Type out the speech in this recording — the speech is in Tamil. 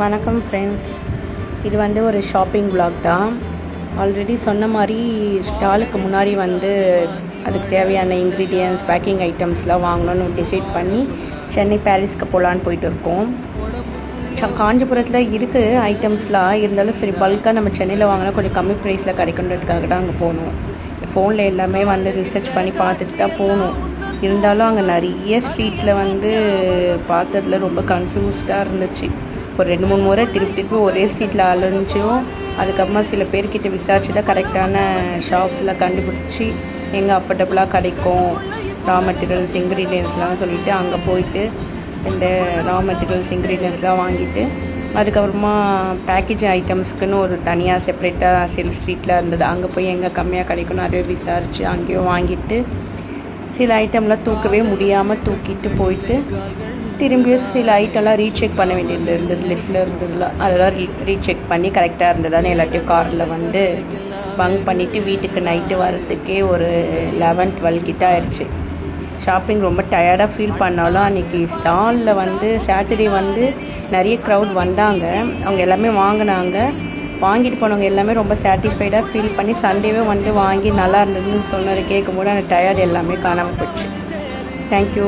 வணக்கம் ஃப்ரெண்ட்ஸ். இது வந்து ஒரு ஷாப்பிங் vlog தான். ஆல்ரெடி சொன்ன மாதிரி ஸ்டாலுக்கு முன்னாடி வந்து அதுக்கு தேவையான இன்க்ரீடியன்ட்ஸ் பேக்கிங் ஐட்டம்ஸ்லாம் வாங்கணும்னு டிசைட் பண்ணி சென்னை பாரிஸ்க்கு போகலான்னு போயிட்டு இருக்கோம். காஞ்சிபுரத்தில் இருக்குது ஐட்டம்ஸ்லாம், இருந்தாலும் சரி பல்காக நம்ம சென்னையில் வாங்கினா கொஞ்சம் கம்மி ப்ரைஸில் கிடைக்குன்றதுக்காக தான் அங்கே போகணும். ஃபோனில் எல்லாமே வந்து ரிசர்ச் பண்ணி பார்த்துட்டு தான் போகணும். இருந்தாலும் அங்கே நிறைய ஸ்ட்ரீட்டில் வந்து பார்த்ததில் ரொம்ப கன்ஃபியூஸ்டாக இருந்துச்சு. ஒரு 2-3 முறை திருப்பி ஒரே ஸ்ட்ரீட்டில் அலைஞ்சும் அதுக்கப்புறமா சில பேர்கிட்ட விசாரிச்சு தான் கரெக்டான ஷாப்ஸில் கண்டுபிடிச்சி எங்கே அஃபோர்டபுளாக கிடைக்கும் ரா மெட்டீரியல்ஸ் இன்க்ரீடியன்ஸ்லாம் சொல்லிவிட்டு அங்கே போயிட்டு இந்த ரா மெட்டீரியல்ஸ் இன்க்ரீடியன்ஸ்லாம் வாங்கிட்டு அதுக்கப்புறமா பேக்கேஜ் ஐட்டம்ஸ்க்குன்னு ஒரு தனியாக செப்ரேட்டாக சில ஸ்ட்ரீட்டில் இருந்தது. அங்கே போய் எங்கே கம்மியாக கிடைக்கும்னு நிறைய விசாரித்து அங்கேயும் வாங்கிட்டு சில ஐட்டம்லாம் தூக்கவே முடியாமல் தூக்கிட்டு போயிட்டு திரும்பியும் சில ஐட்டம்லாம் ரீசெக் பண்ண வேண்டியது இருந்தது. லிஸ்ட்டில் இருந்ததுல அதெல்லாம் ரீசெக் பண்ணி கரெக்டாக இருந்ததானே எல்லாத்தையும் காரில் வந்து பங்க் பண்ணிவிட்டு வீட்டுக்கு நைட்டு வர்றதுக்கே ஒரு 11-12 கிட்ட ஆயிடுச்சு. ஷாப்பிங் ரொம்ப டயர்டாக ஃபீல் பண்ணாலும் அன்றைக்கி ஸ்டாலில் வந்து சாட்டர்டே வந்து நிறைய க்ரௌட் வந்தாங்க. அவங்க எல்லாமே வாங்கினாங்க. வாங்கிட்டு போனவங்க எல்லாமே ரொம்ப சாட்டிஸ்ஃபைடாக ஃபீல் பண்ணி சண்டேவே வந்து வாங்கி நல்லா இருந்ததுன்னு சொன்னதை கேட்கும்போது அந்த டயர்ட் எல்லாமே காணாமல் போச்சு. தேங்க்யூ.